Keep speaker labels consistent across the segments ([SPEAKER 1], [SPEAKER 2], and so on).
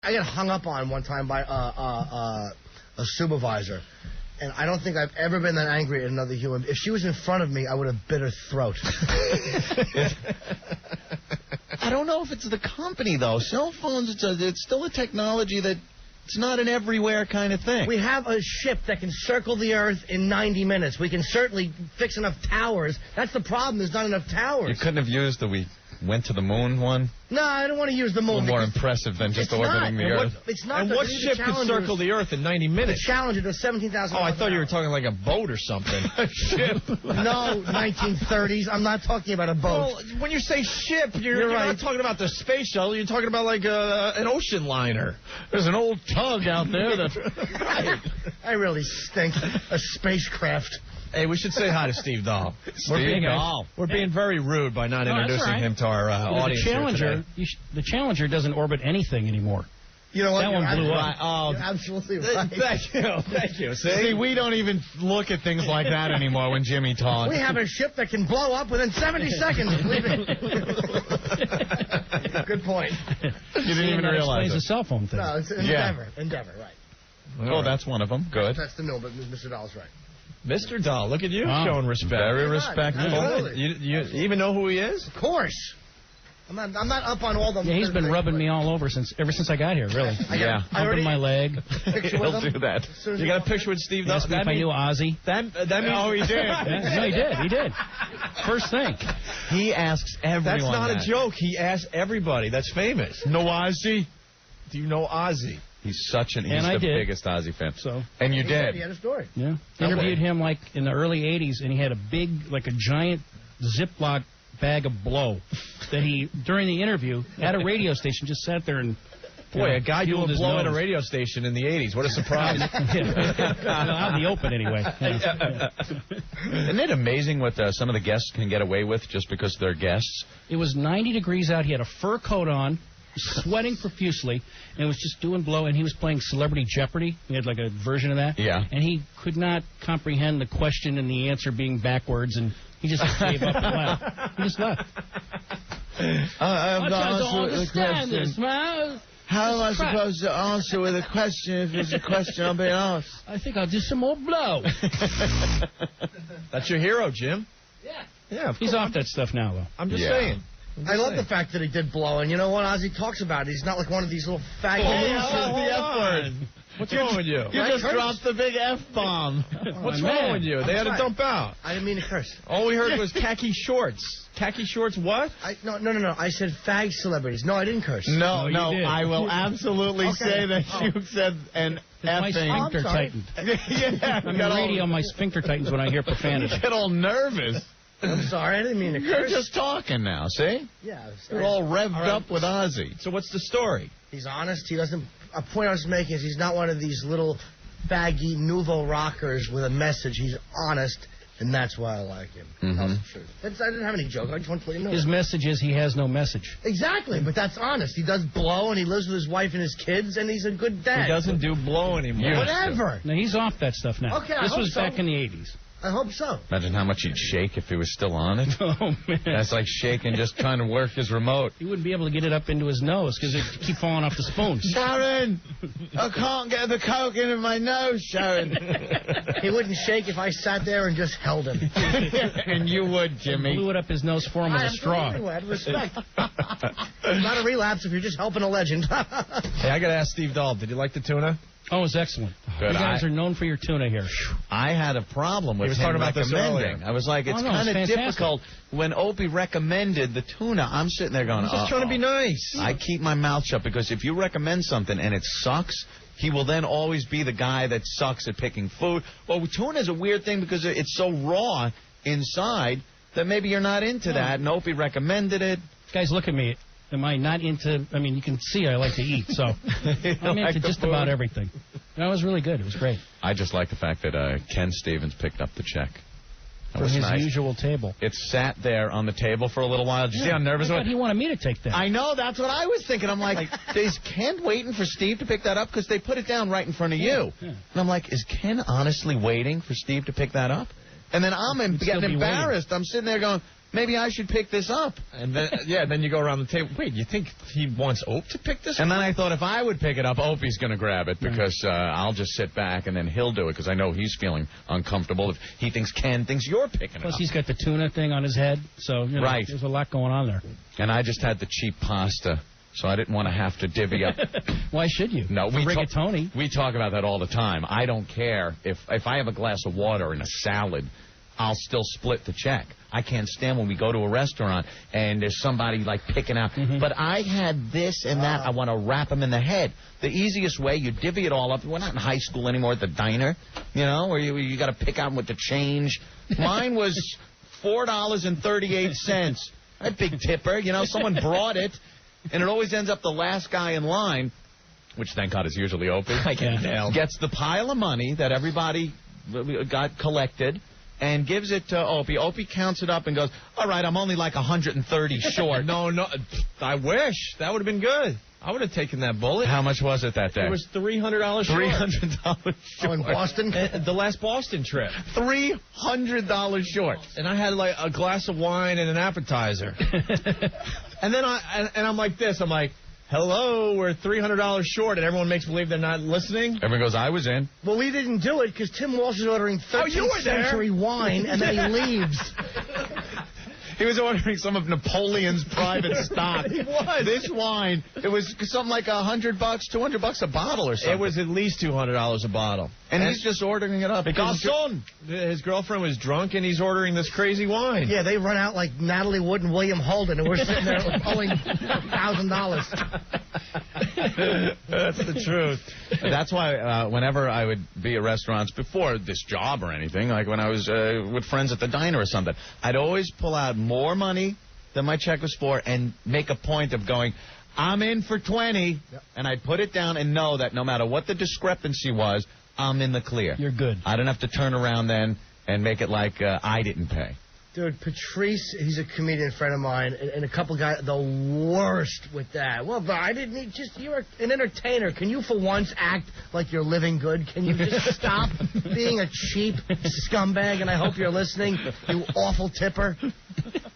[SPEAKER 1] I got hung up on one time by a supervisor, and I don't think I've ever been that angry at another human. If she was in front of me, I would have bit her throat.
[SPEAKER 2] I don't know if it's the company, though. Cell phones, it's still a technology that it's not an everywhere kind of thing.
[SPEAKER 1] We have a ship that can circle the Earth in 90 minutes. We can certainly fix enough towers. That's the problem. There's not enough towers.
[SPEAKER 2] You couldn't have used the we went to the moon one?
[SPEAKER 1] No, I don't want to use the moon.
[SPEAKER 2] A little more impressive than just orbiting the Earth.
[SPEAKER 1] It's not.
[SPEAKER 3] And what ship could circle the Earth in 90 minutes?
[SPEAKER 1] The Challenger does 17,000.
[SPEAKER 3] Oh, I thought you were talking like a boat or something. A ship?
[SPEAKER 1] No, 1930s. I'm not talking about a boat.
[SPEAKER 3] Well, when you say ship, you're
[SPEAKER 1] right.
[SPEAKER 3] not talking about the space shuttle. You're talking about like an ocean liner. There's an old tug out there that.
[SPEAKER 1] Right. I really stink. A spacecraft.
[SPEAKER 3] Hey, we should say hi to Steve Dahl. We're being very rude by not introducing him to our audience.
[SPEAKER 4] The Challenger doesn't orbit anything anymore.
[SPEAKER 1] You know what?
[SPEAKER 4] That one blew up.
[SPEAKER 1] You're absolutely right.
[SPEAKER 3] Thank you.
[SPEAKER 2] See, we don't even look at things like that anymore when Jimmy talks.
[SPEAKER 1] We have a ship that can blow up within 70 seconds. Good point.
[SPEAKER 2] You didn't even realize
[SPEAKER 4] it. It's a cell phone thing.
[SPEAKER 1] No, it's Endeavor. Yeah. Endeavor, right.
[SPEAKER 2] Oh, that's one of them. Good.
[SPEAKER 1] That's the new, but Mr. Dahl's right.
[SPEAKER 3] Mr. Dahl, look at you showing respect.
[SPEAKER 2] Very respectful.
[SPEAKER 3] You even know who he is?
[SPEAKER 1] Of course. I'm not up on all the...
[SPEAKER 4] Yeah, he's been rubbing me all over ever since I got here, really. Humping my leg.
[SPEAKER 2] He'll do that.
[SPEAKER 3] You got a picture with Steve Dahl?
[SPEAKER 4] Asked me if I knew Ozzy.
[SPEAKER 3] That means...
[SPEAKER 2] Oh, he did.
[SPEAKER 4] No, he did. First thing.
[SPEAKER 2] He asks everyone
[SPEAKER 3] That's not a joke. He asks everybody. That's famous.
[SPEAKER 2] Know Ozzy?
[SPEAKER 3] Do you know Ozzy?
[SPEAKER 2] He's the biggest Ozzy fan.
[SPEAKER 4] So.
[SPEAKER 2] And you did.
[SPEAKER 1] He had a story.
[SPEAKER 4] Yeah. Interviewed him like in the early 80s, and he had a big, like a giant Ziploc bag of blow that he, during the interview, at a radio station, just sat there and...
[SPEAKER 3] Boy, a guy doing blow at a radio station in the 80s. What a surprise.
[SPEAKER 4] Out in the open, anyway.
[SPEAKER 2] Isn't it amazing what some of the guests can get away with just because they're guests?
[SPEAKER 4] It was 90 degrees out. He had a fur coat on, sweating profusely, and was just doing blow, and he was playing Celebrity Jeopardy. He had like a version of that.
[SPEAKER 2] Yeah.
[SPEAKER 4] And he could not comprehend the question and the answer being backwards, and he just gave up and left. He just left.
[SPEAKER 2] I
[SPEAKER 4] don't understand this, man.
[SPEAKER 2] How am I supposed to answer with a question if it's a question I'm being asked?
[SPEAKER 4] I think I'll do some more blow.
[SPEAKER 3] That's your hero, Jim. Yeah,
[SPEAKER 4] he's off that stuff now, though.
[SPEAKER 3] I'm just saying.
[SPEAKER 1] I love the fact that he did blow, and you know what Ozzy talks about? He's not like one of these little faggots.
[SPEAKER 2] The F word.
[SPEAKER 3] What's wrong with you?
[SPEAKER 2] You just dropped the big F-bomb.
[SPEAKER 3] What's wrong with you? They had to dump out.
[SPEAKER 1] I didn't mean to curse.
[SPEAKER 3] All we heard was khaki shorts. Khaki shorts what?
[SPEAKER 1] No. I said fag celebrities. No, I didn't curse.
[SPEAKER 2] No, I will absolutely say that you said an
[SPEAKER 4] my sphincter tightened.
[SPEAKER 2] Yeah.
[SPEAKER 4] On the radio, my sphincter tightens when I hear profanity.
[SPEAKER 2] You get all nervous.
[SPEAKER 1] I'm sorry, I didn't mean to curse.
[SPEAKER 2] You're just talking now, see?
[SPEAKER 1] Yeah.
[SPEAKER 2] You're all revved up with Ozzy.
[SPEAKER 3] So what's the story?
[SPEAKER 1] He's honest. He doesn't... A point I was making is he's not one of these little faggy nouveau rockers with a message. He's honest, and that's why I like him. That's the truth. I didn't have any joke. I just want to let you know.
[SPEAKER 4] His message is he has no message.
[SPEAKER 1] Exactly, but that's honest. He does blow, and he lives with his wife and his kids, and he's a good dad.
[SPEAKER 3] He doesn't do blow anymore.
[SPEAKER 1] Whatever.
[SPEAKER 4] No, he's off that stuff now.
[SPEAKER 1] Okay,
[SPEAKER 4] this was back in the 80s.
[SPEAKER 1] I hope so.
[SPEAKER 2] Imagine how much he'd shake if he was still on it.
[SPEAKER 4] Oh, man.
[SPEAKER 2] That's like shaking, just trying to work his remote.
[SPEAKER 4] He wouldn't be able to get it up into his nose because it'd keep falling off the spoon.
[SPEAKER 2] Sharon! I can't get the coke into my nose, Sharon.
[SPEAKER 1] He wouldn't shake if I sat there and just held him.
[SPEAKER 2] And you would, Jimmy.
[SPEAKER 4] Blew it up his nose for him with a straw.
[SPEAKER 1] Anyway, out of respect. Not a relapse if you're just helping a legend.
[SPEAKER 3] Hey, I got to ask Steve Dahl, did you like the tuna?
[SPEAKER 4] Oh, it's excellent.
[SPEAKER 2] Good.
[SPEAKER 4] You guys are known for your tuna here.
[SPEAKER 2] I had a problem with
[SPEAKER 3] him
[SPEAKER 2] recommending. I was like, it's kind of difficult. When Opie recommended the tuna, I'm sitting there going,
[SPEAKER 3] I'm just trying to be nice.
[SPEAKER 2] I keep my mouth shut because if you recommend something and it sucks, he will then always be the guy that sucks at picking food. Well, tuna is a weird thing because it's so raw inside that maybe you're not into that, and Opie recommended it.
[SPEAKER 4] Guys, look at me. Am I not into... I mean, you can see I like to eat, so I'm
[SPEAKER 2] like
[SPEAKER 4] into just about everything. That was really good. It was great.
[SPEAKER 2] I just like the fact that Ken Stevens picked up the check. That was
[SPEAKER 4] his
[SPEAKER 2] nice.
[SPEAKER 4] usual table.
[SPEAKER 2] It sat there on the table for a little while. Did you see how nervous I was?
[SPEAKER 4] He wanted me to take that.
[SPEAKER 2] I know. That's what I was thinking. I'm like, is Ken waiting for Steve to pick that up? Because they put it down right in front of you. Yeah. And I'm like, is Ken honestly waiting for Steve to pick that up? And then I'm getting embarrassed. I'm sitting there going, maybe I should pick this up.
[SPEAKER 3] And then, then you go around the table. Wait, you think he wants Ope to pick this up?
[SPEAKER 2] And then I thought if I would pick it up, Opie's going to grab it because I'll just sit back and then he'll do it because I know he's feeling uncomfortable if he thinks Ken thinks you're picking it up.
[SPEAKER 4] Plus, he's got the tuna thing on his head, so
[SPEAKER 2] right.
[SPEAKER 4] There's a lot going on there.
[SPEAKER 2] And I just had the cheap pasta, so I didn't want to have to divvy up.
[SPEAKER 4] Why should you?
[SPEAKER 2] No,
[SPEAKER 4] rigatoni.
[SPEAKER 2] We talk about that all the time. I don't care if I have a glass of water and a salad, I'll still split the check. I can't stand when we go to a restaurant and there's somebody like picking out. But I had this and that. I want to wrap them in the head. The easiest way, you divvy it all up. We're not in high school anymore at the diner, where you got to pick out with the change. Mine was $4.38. A big tipper, someone brought it, and it always ends up the last guy in line, which thank God is usually open.
[SPEAKER 3] I can't tell.
[SPEAKER 2] Gets the pile of money that everybody got collected. And gives it to Opie. Opie counts it up and goes, all right, I'm only like 130 short.
[SPEAKER 3] No, I wish. That would have been good. I would have taken that bullet.
[SPEAKER 2] How much was it that day?
[SPEAKER 3] It was $300 short.
[SPEAKER 2] $300 short.
[SPEAKER 1] Oh, in Boston?
[SPEAKER 3] The last Boston trip.
[SPEAKER 2] $300 short.
[SPEAKER 3] And I had like a glass of wine and an appetizer. And then I'm like this. I'm like, hello, we're $300 short, and everyone makes believe they're not listening.
[SPEAKER 2] Everyone goes, I was in.
[SPEAKER 1] Well, we didn't do it because Tim Walsh is ordering 13th century wine, and then he leaves.
[SPEAKER 2] He was ordering some of Napoleon's private stock.
[SPEAKER 3] He was.
[SPEAKER 2] This wine, it was something like $100, $200 a bottle or something.
[SPEAKER 3] It was at least $200 a bottle.
[SPEAKER 2] And he's just ordering it up.
[SPEAKER 3] Garçon! His girlfriend was drunk, and he's ordering this crazy wine.
[SPEAKER 1] Yeah, they run out like Natalie Wood and William Holden, and we're sitting there owing $1,000.
[SPEAKER 3] That's the truth.
[SPEAKER 2] That's why whenever I would be at restaurants before this job or anything, like when I was with friends at the diner or something, I'd always pull out more money than my check was for and make a point of going, I'm in for 20, and I'd put it down and know that no matter what the discrepancy was, I'm in the clear.
[SPEAKER 4] You're good.
[SPEAKER 2] I don't have to turn around then and make it like I didn't pay.
[SPEAKER 1] Dude, Patrice, he's a comedian friend of mine, and a couple guys, the worst with that. Well, but I didn't need, you're an entertainer. Can you for once act like you're living good? Can you just stop being a cheap scumbag? And I hope you're listening, you awful tipper.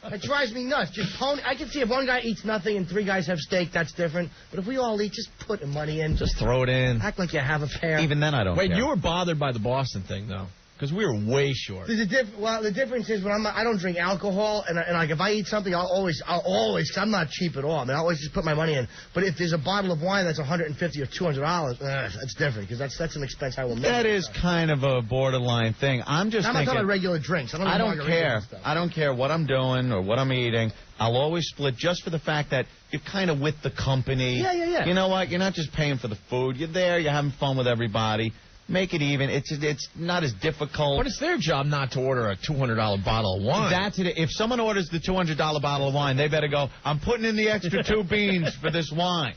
[SPEAKER 1] It drives me nuts. I can see if one guy eats nothing and 3 guys have steak, that's different. But if we all eat, just put the money in.
[SPEAKER 3] Just throw it in.
[SPEAKER 1] Act like you have a pair.
[SPEAKER 2] Even then, I don't care.
[SPEAKER 3] Wait, you were bothered by the Boston thing, though. Because we were way short.
[SPEAKER 1] The difference is when I don't drink alcohol, and like if I eat something, I'll always, cause I'm not cheap at all. I mean, I always just put my money in. But if there's a bottle of wine that's $150 or $200, that's different because that's an expense I will make.
[SPEAKER 2] That is kind of a borderline thing. I'm just thinking.
[SPEAKER 1] I'm not talking regular drinks. I don't
[SPEAKER 2] care. I don't care what I'm doing or what I'm eating. I'll always split just for the fact that you're kind of with the company.
[SPEAKER 1] Yeah.
[SPEAKER 2] You know what? You're not just paying for the food. You're there. You're having fun with everybody. Make it even. It's not as difficult.
[SPEAKER 3] But it's their job not to order a $200 bottle of wine.
[SPEAKER 2] That's it. If someone orders the $200 bottle of wine, they better go, I'm putting in the extra 2 beans for this wine.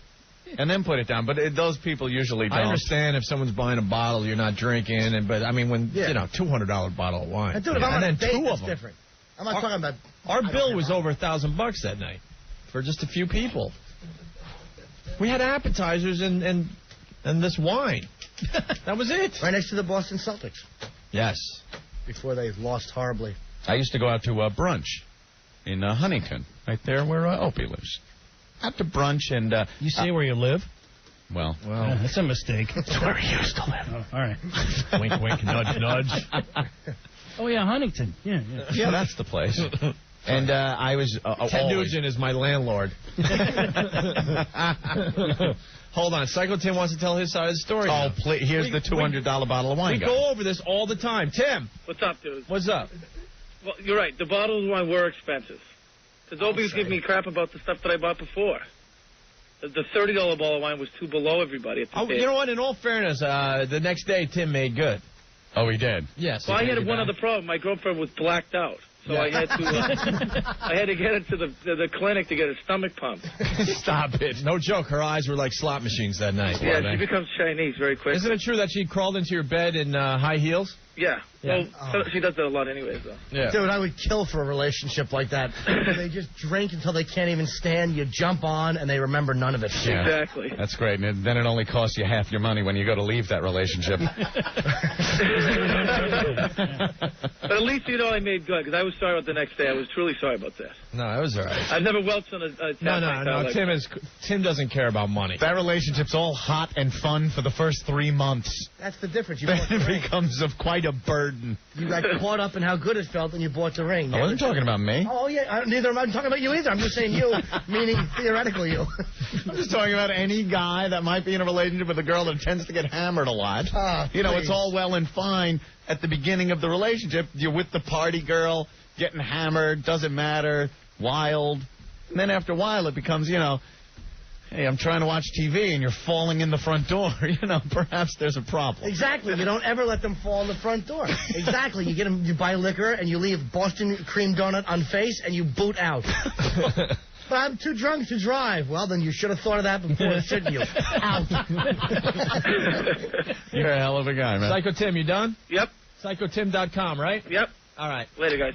[SPEAKER 2] And then put it down. But those people usually don't.
[SPEAKER 3] I understand if someone's buying a bottle, you're not drinking. But, I mean, when, $200 bottle of wine.
[SPEAKER 1] Dude, if I'm on a date, that's different. I'm not talking about...
[SPEAKER 3] Our bill was over $1,000 that night for just a few people. We had appetizers and this wine. That was it.
[SPEAKER 1] Right next to the Boston Celtics.
[SPEAKER 3] Yes.
[SPEAKER 1] Before they lost horribly.
[SPEAKER 2] I used to go out to brunch in Huntington, right there where Opie lives. Out to brunch and...
[SPEAKER 4] you say where you live?
[SPEAKER 2] Well,
[SPEAKER 4] that's a mistake.
[SPEAKER 2] That's where he used to live.
[SPEAKER 4] Oh, all right.
[SPEAKER 3] Wink, wink, nudge, nudge.
[SPEAKER 4] Oh, yeah, Huntington. Yeah.
[SPEAKER 2] Yeah, that's the place. And I was...
[SPEAKER 3] Ted Nugent is my landlord. Hold on. Psycho Tim wants to tell his side of the story.
[SPEAKER 2] Oh, please. Here's the $200 bottle of wine.
[SPEAKER 3] We go over this all the time. Tim.
[SPEAKER 5] What's up, dude?
[SPEAKER 3] What's up?
[SPEAKER 5] Well, you're right. The bottles of wine were expensive. Because Opie was giving me crap about the stuff that I bought before. The $30 bottle of wine was too below everybody at the table.
[SPEAKER 3] You know what? In all fairness, the next day Tim made good.
[SPEAKER 2] Oh, he did?
[SPEAKER 3] Yes.
[SPEAKER 5] Well, I had one other problem. My girlfriend was blacked out. So I had to get her to the clinic to get her stomach pumped.
[SPEAKER 3] Stop it. No joke. Her eyes were like slot machines that night.
[SPEAKER 5] Yeah, she becomes Chinese very quickly.
[SPEAKER 3] Isn't it true that she crawled into your bed in high heels?
[SPEAKER 5] Yeah.
[SPEAKER 3] Yeah.
[SPEAKER 5] Well, she does that a lot anyways, though.
[SPEAKER 3] Yeah.
[SPEAKER 1] Dude, I would kill for a relationship like that. They just drink until they can't even stand. You jump on, and they remember none of it.
[SPEAKER 2] Yeah.
[SPEAKER 5] Exactly.
[SPEAKER 2] That's great. And then it only costs you half your money when you go to leave that relationship.
[SPEAKER 5] But at least you know I made good, because I was sorry about the next day. I was truly sorry about that.
[SPEAKER 3] No, it was all right.
[SPEAKER 5] I've never welched on a tap
[SPEAKER 3] No.
[SPEAKER 5] like
[SPEAKER 3] Tim doesn't care about money.
[SPEAKER 2] That relationship's all hot and fun for the first 3 months.
[SPEAKER 1] That's the difference. You
[SPEAKER 2] Then
[SPEAKER 1] bought the
[SPEAKER 2] it
[SPEAKER 1] ring.
[SPEAKER 2] becomes quite a burden.
[SPEAKER 1] You got caught up in how good it felt, and you bought the ring.
[SPEAKER 2] I wasn't talking about me.
[SPEAKER 1] Oh, yeah. Neither am I talking about you either. I'm just saying you, meaning theoretical you.
[SPEAKER 2] I'm just talking about any guy that might be in a relationship with a girl that tends to get hammered a lot. You know, it's all well and fine at the beginning of the relationship. You're with the party girl, getting hammered, doesn't matter, wild. And then after a while, it becomes, you know, hey, I'm trying to watch TV and you're falling in the front door. You know, perhaps there's a problem.
[SPEAKER 1] Exactly. You don't ever let them fall in the front door. Exactly. You get them. You buy liquor and you leave Boston cream donut on face and you boot out. But I'm too drunk to drive. Well, then you should have thought of that before, shouldn't you? Out.
[SPEAKER 2] You're a hell of a guy, man.
[SPEAKER 3] Psycho Tim, you done?
[SPEAKER 5] Yep.
[SPEAKER 3] PsychoTim.com, right?
[SPEAKER 5] Yep.
[SPEAKER 3] All right.
[SPEAKER 5] Later, guys.